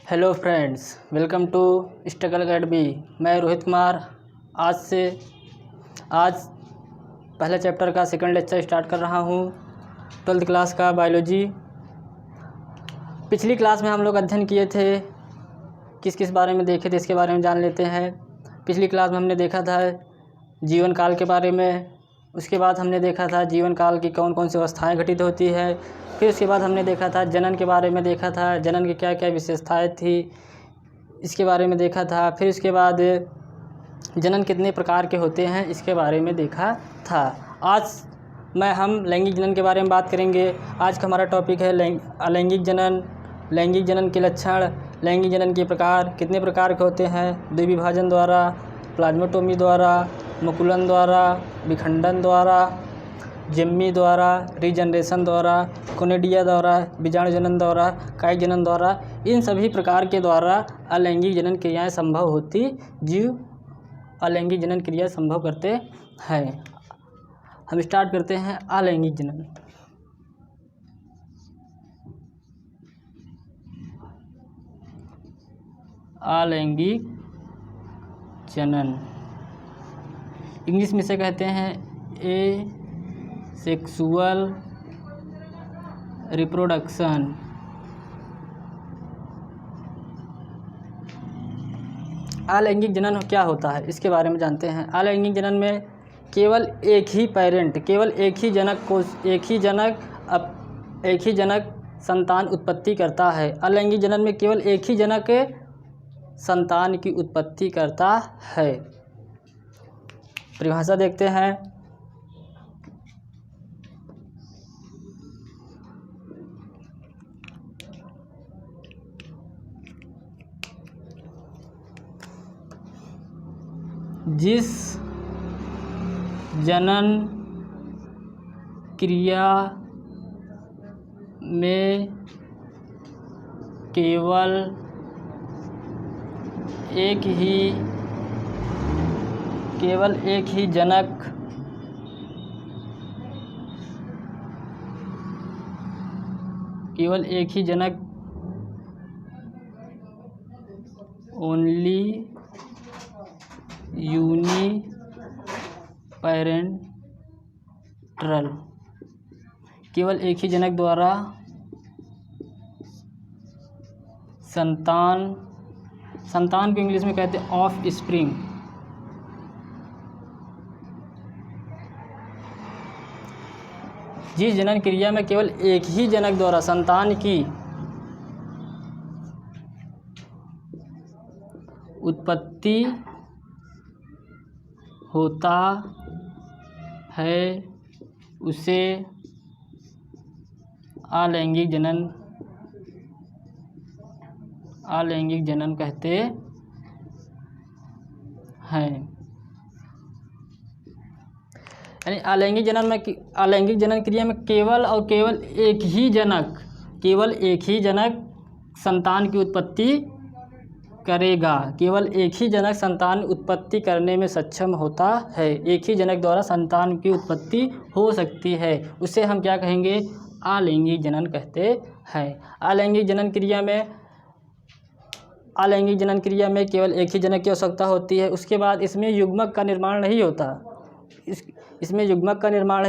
Hello friends, welcome to struggle academy. मैं रोहित कुमार आज पहले चैप्टर का सेकंड लेक्चर स्टार्ट कर रहा हूँ, 12th क्लास का बायोलॉजी। पिछली क्लास में हम लोग अध्ययन किए थे, किस किस बारे में देखे थे इसके बारे में जान लेते हैं। पिछली क्लास में हमने देखा था जीवन काल के बारे में, उसके बाद हमने देखा था जीवन काल की कौन कौन सी अवस्थाएँ घटित होती है। फिर उसके बाद हमने देखा था जनन के बारे में, देखा था जनन की क्या क्या विशेषताएं थी इसके बारे में देखा था। फिर उसके बाद जनन कितने प्रकार के होते हैं इसके बारे में देखा था। आज हम लैंगिक जनन के बारे में बात करेंगे। आज का हमारा टॉपिक है अलैंगिक जनन, लैंगिक जनन के लक्षण, लैंगिक जनन के प्रकार, कितने प्रकार के होते हैं, द्विविभाजन द्वारा, प्लाज्मेटोमी द्वारा, मुकुलन द्वारा, विखंडन द्वारा, जिम्मी द्वारा, रीजनरेशन द्वारा, कोनिडिया द्वारा, बीजाणु जनन द्वारा, कायिक जनन द्वारा, इन सभी प्रकार के द्वारा अलैंगिक जनन क्रियाएं संभव होती, जीव अलैंगिक जनन क्रिया संभव करते हैं। हम स्टार्ट करते हैं अलैंगिक जनन। अलैंगिक जनन इंग्लिश में से कहते हैं सेक्सुअल रिप्रोडक्शन। अलैंगिक जनन क्या होता है इसके बारे में जानते हैं। अलैंगिक जनन में केवल एक ही पेरेंट, केवल एक ही जनक संतान उत्पत्ति करता है। अलैंगिक जनन में केवल एक ही जनक संतान की उत्पत्ति करता है। परिभाषा देखते हैं। जिस जनन क्रिया में केवल एक ही जनक ओनली यूनिपेरेंटल, केवल एक ही जनक द्वारा संतान को इंग्लिश में कहते हैं ऑफ स्प्रिंग। जिस जनन क्रिया में केवल एक ही जनक द्वारा संतान की उत्पत्ति होता है उसे अलैंगिक जनन कहते हैं। यानी अलैंगिक जनन क्रिया में केवल एक ही जनक संतान की उत्पत्ति करेगा, केवल एक ही जनक संतान उत्पत्ति करने में सक्षम होता है। एक ही जनक द्वारा संतान की उत्पत्ति हो सकती है, उसे हम क्या कहेंगे? अलैंगिक जनन कहते हैं। अलैंगिक जनन क्रिया में केवल एक ही जनक की आवश्यकता होती है। उसके बाद इसमें युग्मक का निर्माण नहीं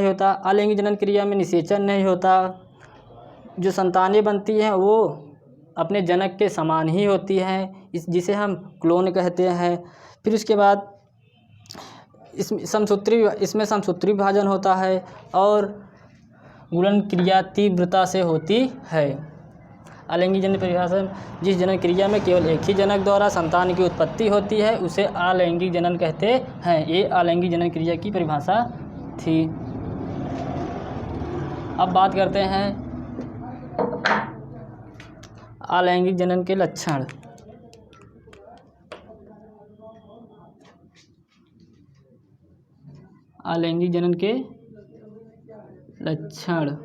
होता। अलैंगिक जनन क्रिया में निषेचन नहीं होता। जो संतानें बनती हैं वो अपने जनक के समान ही होती हैं, जिसे हम क्लोन कहते हैं। फिर उसके बाद इसमें समसूत्री विभाजन होता है और गुणन क्रिया तीव्रता से होती है। अलैंगिक जनन परिभाषा, जिस जनन क्रिया में केवल एक ही जनक द्वारा संतान की उत्पत्ति होती है उसे अलैंगिक जनन कहते हैं। ये अलैंगिक जनन क्रिया की परिभाषा थी। अब बात करते हैं अलैंगिक जनन के लक्षण। अलैंगिक जनन के लक्षण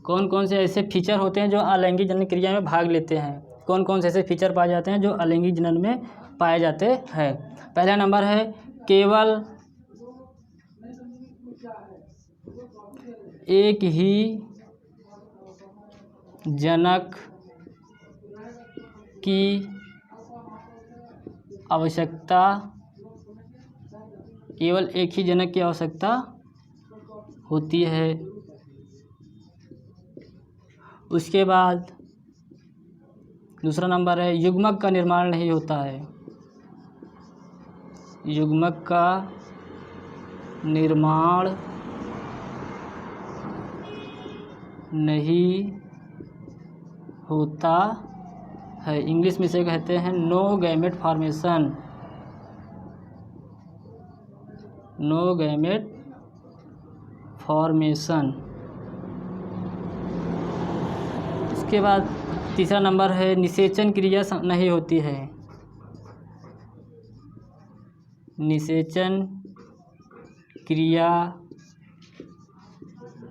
कौन कौन से ऐसे फीचर होते हैं जो अलैंगिक जनन क्रिया में भाग लेते हैं? कौन कौन से ऐसे फीचर पाए जाते हैं जो अलैंगिक जनन में पाए जाते हैं? पहला नंबर है केवल एक ही जनक की आवश्यकता, केवल एक ही जनक की आवश्यकता होती है। उसके बाद दूसरा नंबर है युग्मक का निर्माण नहीं होता है। युग्मक का निर्माण नहीं होता है। इंग्लिश में इसे कहते हैं no gamete formation. No gamete formation. उसके बाद तीसरा नंबर है निषेचन क्रिया नहीं होती है। निषेचन क्रिया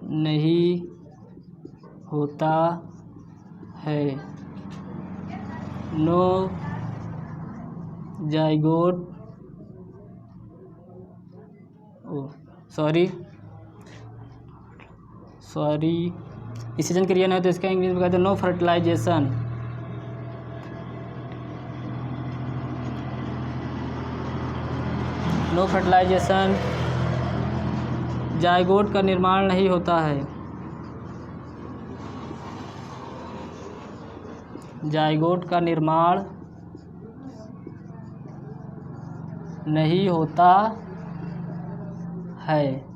नहीं होता है। नो जाइगोट निषेचन क्रिया नहीं होती, इसका इंग्लिश में कहते हैं no fertilisation. No fertilisation. Zygote का निर्माण नहीं होता है। जाइगोट का निर्माण नहीं होता है।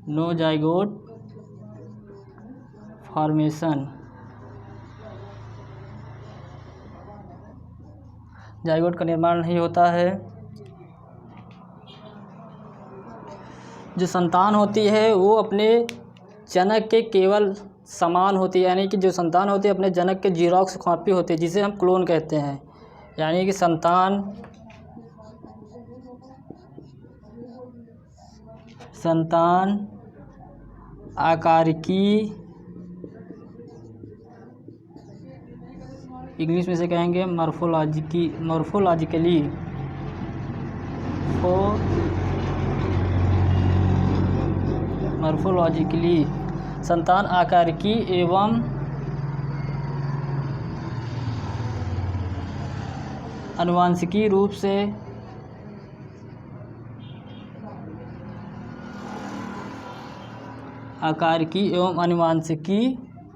No zygote formation. जाइगोट का निर्माण नहीं होता है। जो संतान होती है वो अपने जनक के केवल समान होती है, यानी कि जो संतान होती है अपने जनक के जीरोक्स कॉपी होती है, जिसे हम क्लोन कहते हैं। यानी कि संतान आकारिकी, इंग्लिश में से कहेंगे मॉर्फोलॉजिकली संतान आकारिकी एवं आनुवांशिकी रूप से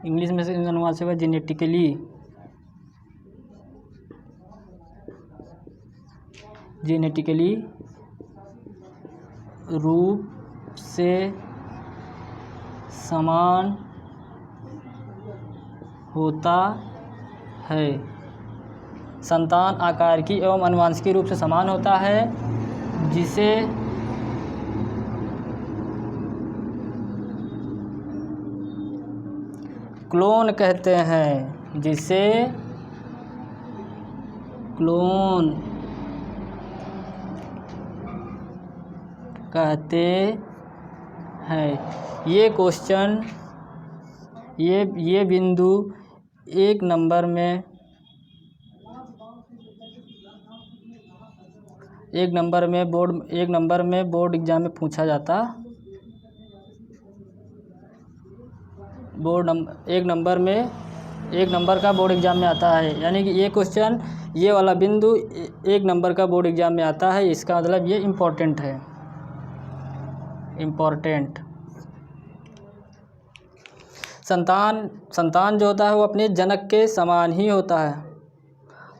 इंग्लिश में से आनुवांशिक जेनेटिकली रूप से समान होता है। संतान आकारिकी एवं आनुवांशिकी रूप से समान होता है, जिसे क्लोन कहते हैं। जिसे क्लोन कहते हैं। ये क्वेश्चन ये बिंदु एक नंबर में बोर्ड एग्जाम में पूछा जाता। एक नंबर का बोर्ड एग्जाम में आता है। यानी कि ये क्वेश्चन, ये वाला बिंदु एक नंबर का बोर्ड एग्जाम में आता है। इसका मतलब ये इम्पोर्टेंट है। संतान जो होता है वो अपने जनक के समान ही होता है।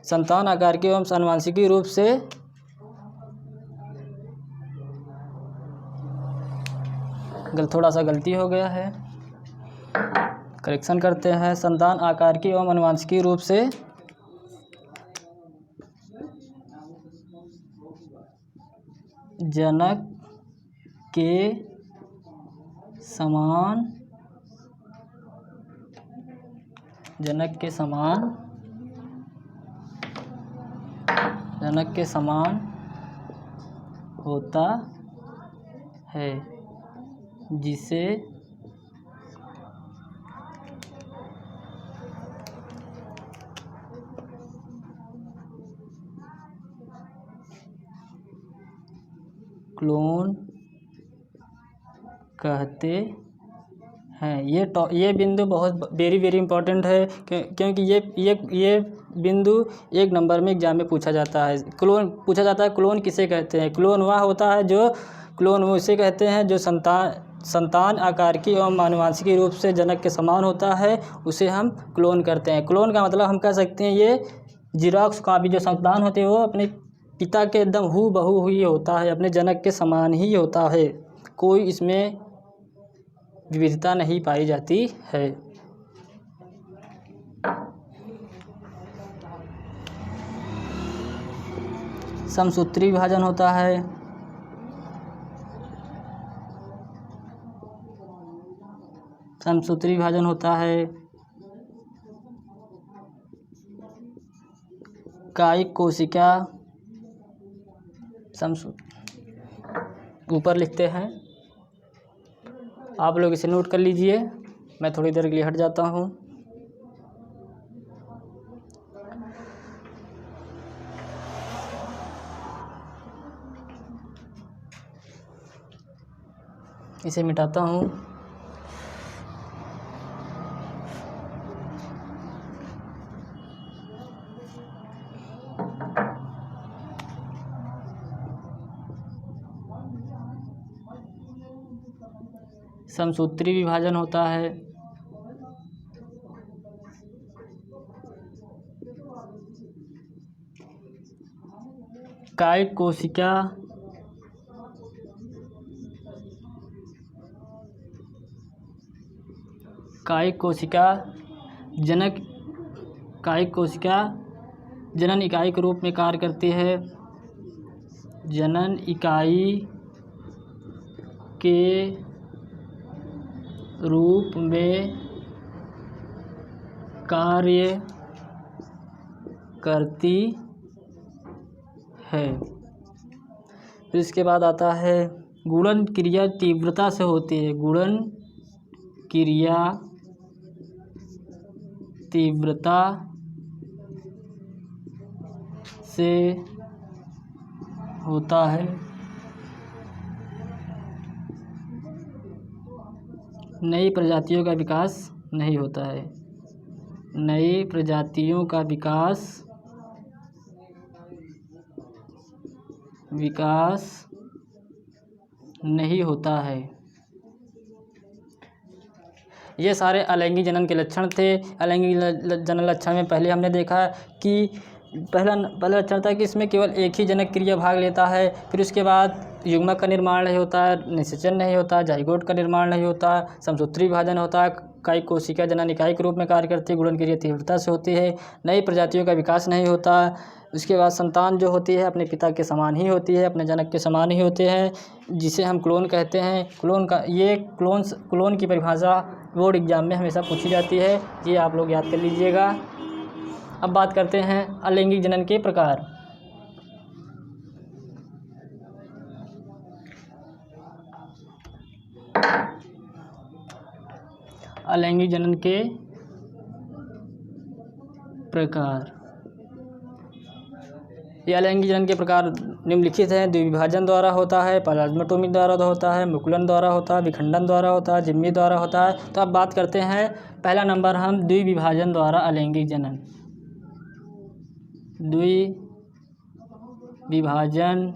संतान आकारिकी एवं आनुवांशिकी रूप से थोड़ा सा गलती हो गया है, करेक्शन करते हैं। संतान आकारिकी एवं आनुवांशिकी रूप से जनक के समान होता है, जिसे क्लोन कहते हैं। ये बिंदु बहुत वेरी वेरी इंपॉर्टेंट है, क्योंकि ये बिंदु 1 नंबर में एग्जाम में पूछा जाता है। क्लोन पूछा जाता है, क्लोन किसे कहते हैं? क्लोन वह होता है जो क्लोन उसे कहते हैं जो संतान आकार की एवं आनुवंशिक रूप से जनक के समान होता है, उसे हम क्लोन करते हैं। क्लोन का मतलब हम कह सकते हैं ये जीरोक्स कॉपी, जो संतान होते हैं वो अपने पिता के एकदम हूबहू ही होता है, अपने जनक के समान ही होता है, कोई इसमें विविधता नहीं पाई जाती है। समसूत्री विभाजन होता है। समसूत्री विभाजन होता है। कायिक कोशिका ऊपर लिखते हैं, आप लोग इसे नोट कर लीजिए। मैं थोड़ी देर के लिए हट जाता हूँ। इसे मिटाता हूँ। समसूत्री विभाजन होता है। कायिक कोशिका जनन इकाई के रूप में कार्य करती है। जनन इकाई के रूप में कार्य करती है। फिर इसके बाद आता है गुणन क्रिया तीव्रता से होती है। गुणन क्रिया तीव्रता से होता है। नई प्रजातियों का विकास नहीं होता है। नई प्रजातियों का विकास नहीं होता है। ये सारे अलैंगिक जनन के लक्षण थे। अलैंगिक जनन लक्षण में पहले हमने देखा कि पहला लक्षण था कि इसमें केवल एक ही जनक क्रिया भाग लेता है। फिर उसके बाद युग्मक का निर्माण नहीं होता है, निषेचन नहीं होता, जाइगोट का निर्माण नहीं होता, समसूत्री विभाजन होता है, कायिक कोशिका जनन इकाई के रूप में कार्य करती है, गुणन क्रिया तीव्रता से होती है, नई प्रजातियों का विकास नहीं होता। उसके बाद संतान जो होती है अपने पिता के समान ही होती है, अपने जनक के समान ही होते हैं, जिसे हम क्लोन कहते हैं। क्लोन की परिभाषा बोर्ड एग्जाम में हमेशा पूछी जाती है, ये आप लोग याद कर लीजिएगा। अब बात करते हैं अलैंगिक जनन के प्रकार। अलैंगिक जनन के प्रकार, ये अलैंगिक जनन के प्रकार निम्नलिखित हैं। द्विविभाजन द्वारा होता है, प्लाज्मेटोमी द्वारा होता है, मुकुलन द्वारा होता है, विखंडन द्वारा होता है, जिम्मी द्वारा होता है। तो अब बात करते हैं पहला नंबर हम द्विविभाजन द्वारा अलैंगिक जनन। द्विविभाजन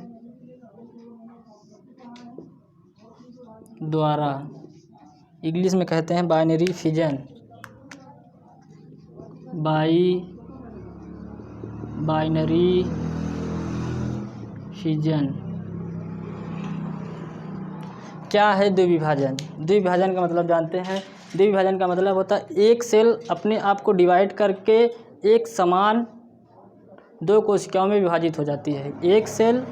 द्वारा, इंग्लिश में कहते हैं बाइनरी फिजन, बाइनरी फिजन। क्या है द्विविभाजन? द्विविभाजन का मतलब जानते हैं। द्विविभाजन का मतलब होता है एक सेल अपने आप को डिवाइड करके एक समान दो कोशिकाओं में विभाजित हो जाती है। एक सेल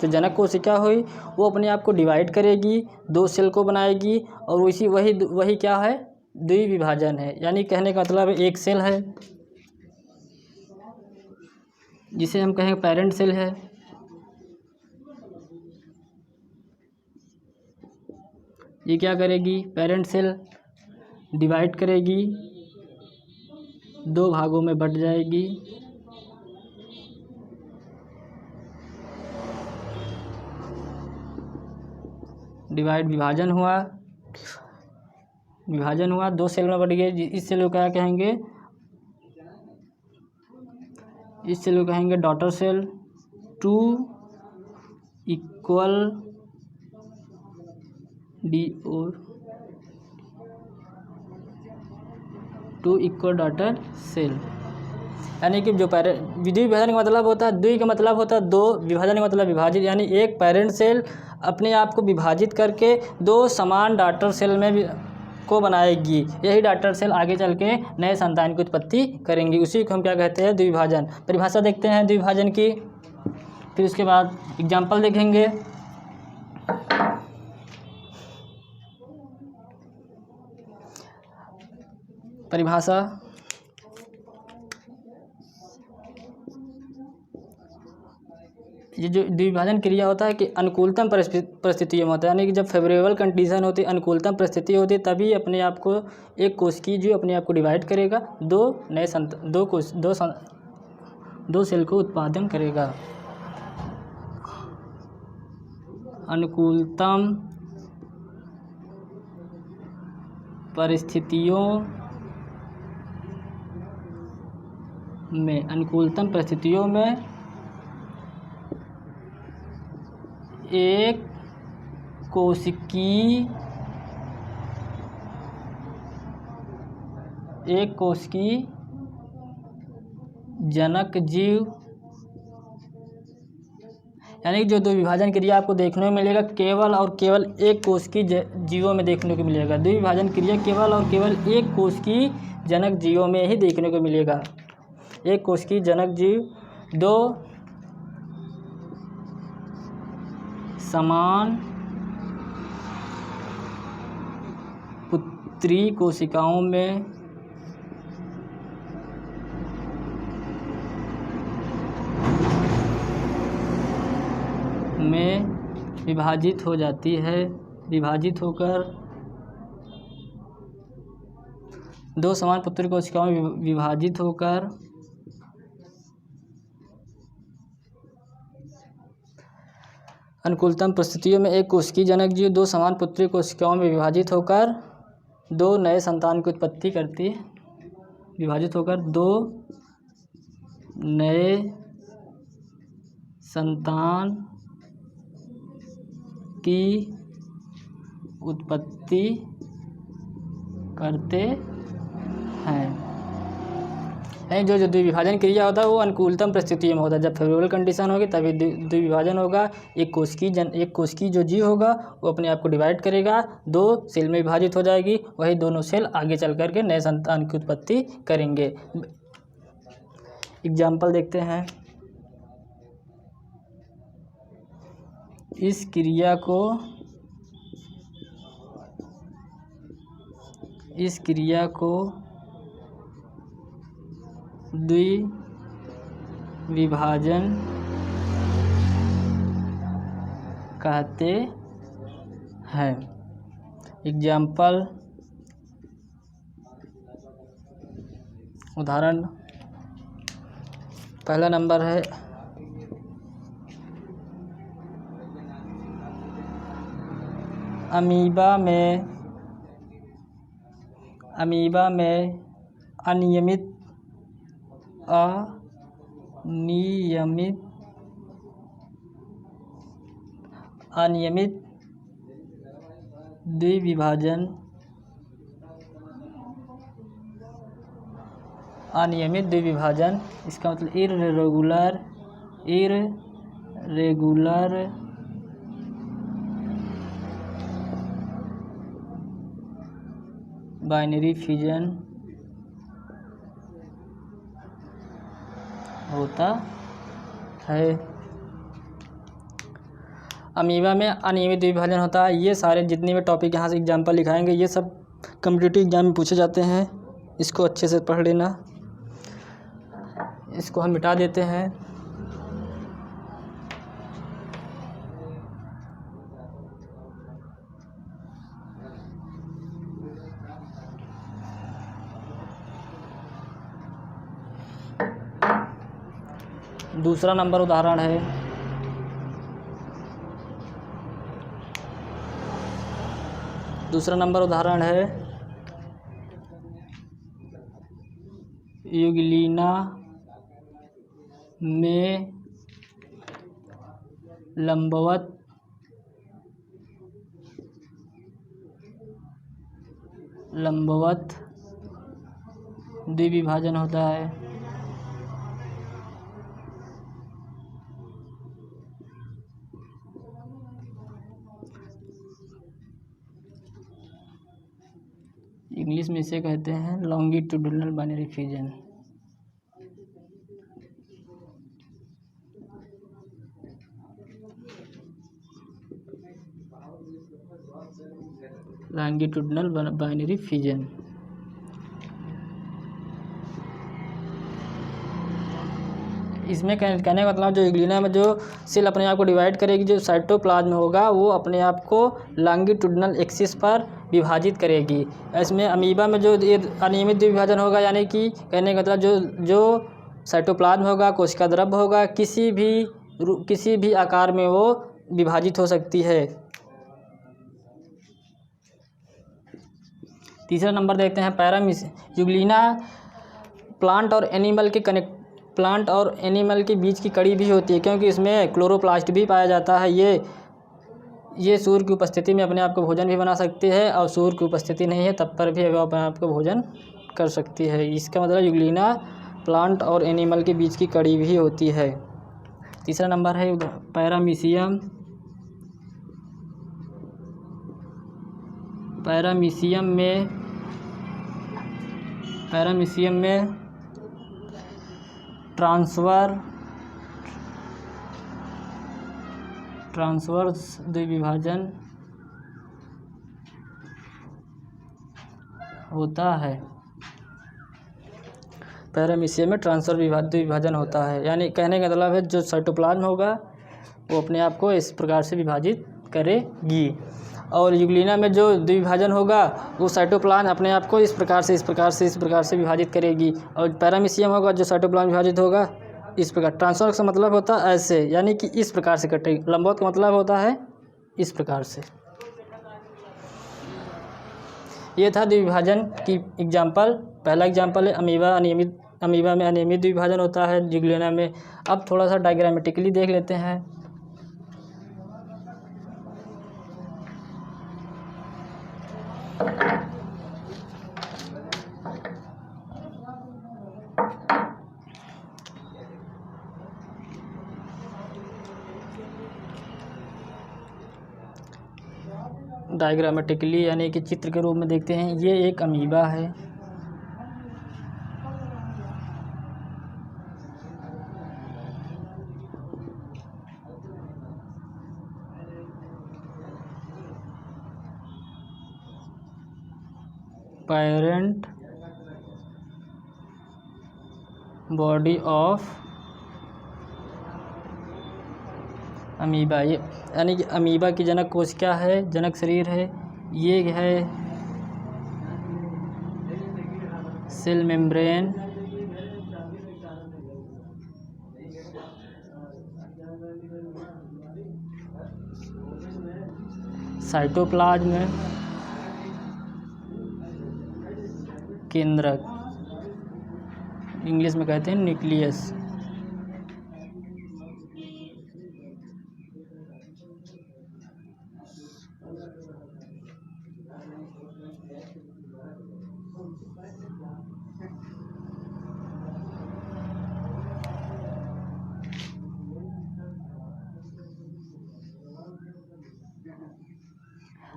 जो जनक कोशिका हुई वो अपने आप को डिवाइड करेगी, दो सेल को बनाएगी, और वही क्या है? द्विविभाजन है। यानी कहने का मतलब एक सेल है जिसे हम कहेंगे पेरेंट सेल है, ये क्या करेगी? पेरेंट सेल डिवाइड करेगी, दो भागों में बट जाएगी, विभाजन हुआ। विभाजन हुआ, 2 सेल में बढ़ गए। इस सेल को क्या कहेंगे, इस सेल को कहेंगे daughter cell. 2 equal to equal daughter cell. यानी कि जो द्विविभाजन का मतलब होता है, द्वि का मतलब होता है 2, विभाजन का मतलब विभाजित, यानी एक पेरेंट सेल अपने आप को विभाजित करके 2 समान डॉटर सेल में को बनाएगी। यही डॉटर सेल आगे चल के नए संतान की उत्पत्ति करेंगी। उसी को हम क्या कहते हैं, द्विविभाजन। परिभाषा देखते हैं द्विविभाजन की, फिर उसके बाद एग्जाम्पल देखेंगे। परिभाषा, ये जो द्विविभाजन क्रिया होता है कि अनुकूलतम परिस्थितियों में होता है, यानी कि जब फेवरेबल कंडीशन होती है, अनुकूलतम परिस्थिति होती है, तभी अपने आप को एक कोशिकीय जीव अपने आप को डिवाइड करेगा, 2 सेल को उत्पादन करेगा। अनुकूलतम परिस्थितियों में एक कोशिकीय जनक जीव, यानी जो 2 विभाजन क्रिया आपको देखने में मिलेगा केवल और केवल एक कोशिकीय जीवों में देखने को मिलेगा। द्विविभाजन क्रिया केवल और केवल एक कोशिकीय जनक जीवों में ही देखने को मिलेगा। एक कोशिकीय जनक जीव 2 समान पुत्री कोशिकाओं में विभाजित हो जाती है। विभाजित होकर 2 समान पुत्री कोशिकाओं में विभाजित होकर अनुकूलतम परिस्थितियों में एक कोशिकीय जनक जीव 2 समान पुत्री कोशिकाओं में विभाजित होकर 2 नए संतान की उत्पत्ति करती है। विभाजित होकर 2 नए संतान की उत्पत्ति करते हैं। जो द्विविभाजन क्रिया होता है वो अनुकूलतम परिस्थितियों में होता है। जब फेवरेबल कंडीशन होगी तभी द्विविभाजन होगा। एक कोशिकीय जो जीव होगा वो अपने आप को डिवाइड करेगा, 2 सेल में विभाजित हो जाएगी, वही दोनों सेल आगे चल करके नए संतान की उत्पत्ति करेंगे। एग्जाम्पल देखते हैं। इस क्रिया को द्विविभाजन कहते हैं। एग्जाम्पल, उदाहरण पहला नंबर है अमीबा में अनियमित द्विविभाजन इसका मतलब इर्रेगुलर बाइनरी फिजन होता है। अमीबा में अनियमित द्विविभाजन होता है। ये सारे जितने भी टॉपिक यहाँ से एग्जाम्पल लिखाएंगे ये सब कॉम्पिटिटिव एग्जाम में पूछे जाते हैं। इसको अच्छे से पढ़ लेना। इसको हम मिटा देते हैं। दूसरा नंबर उदाहरण है यूग्लिना में लंबवत द्विविभाजन होता है। इंग्लिश में इसे कहते हैं longitudinal binary fission. Longitudinal binary fission. इसमें कहने का मतलब जो यूग्लिना में जो सेल अपने आप को डिवाइड करेगी, जो साइटोप्लाज्म होगा वो अपने आप को लॉन्गिट्यूडिनल एक्सिस पर विभाजित करेगी। इसमें अमीबा में जो ये अनियमित द्विविभाजन होगा, यानी कि कहने का मतलब जो साइटोप्लाज्म होगा, कोशिका द्रव्य होगा, किसी भी आकार में वो विभाजित हो सकती है। तीसरा नंबर देखते हैं पैरामीशियम। यूग्लिना प्लांट और एनिमल के बीच की कड़ी भी होती है, क्योंकि इसमें क्लोरोप्लास्ट भी पाया जाता है। ये सूर्य की उपस्थिति में अपने आप को भोजन भी बना सकती है, और सूर्य की उपस्थिति नहीं है तब पर भी वह अपने आप को भोजन कर सकती है। इसका मतलब यूग्लिना प्लांट और एनिमल के बीच की कड़ी भी होती है। तीसरा नंबर है पैरामीशियम। पैरामीशियम में ट्रांसवर्स द्विविभाजन होता है। पैरामीशियम में ट्रांसवर्स द्विविभाजन होता है, यानी कहने का मतलब है जो साइटोप्लाज्म होगा वो अपने आप को इस प्रकार से विभाजित करेगी, और यूग्लिना में जो द्विविभाजन होगा वो साइटोप्लाज्म अपने आप को इस प्रकार से विभाजित करेगी, और पैरामीशियम होगा जो साइटोप्लाज्म विभाजित होगा इस प्रकार। ट्रांसवर्स का मतलब होता है ऐसे, यानी कि इस प्रकार से कटेगी। लंबवत का मतलब होता है इस प्रकार से। ये था द्विविभाजन की एग्जाम्पल। पहला एग्जाम्पल है अमीबा में अनियमित द्विविभाजन होता है, यूग्लिना में। अब थोड़ा सा डायग्रामेटिकली देख लेते हैं। डायग्रामेटिकली यानी कि चित्र के रूप में देखते हैं। ये एक अमीबा है, पेरेंट बॉडी ऑफ अमीबा। ये यानी कि अमीबा की जनक कोशिका है, जनक शरीर है। ये है सेल मेम्ब्रेन, साइटोप्लाज्म, केंद्रक, इंग्लिश में कहते हैं न्यूक्लियस।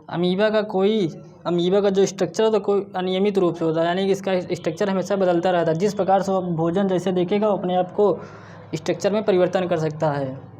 अमीबा का जो स्ट्रक्चर होता है कोई अनियमित रूप से होता है, यानी कि इसका स्ट्रक्चर हमेशा बदलता रहता है। जिस प्रकार से वो भोजन जैसे देखेगा वो अपने आप को स्ट्रक्चर में परिवर्तन कर सकता है।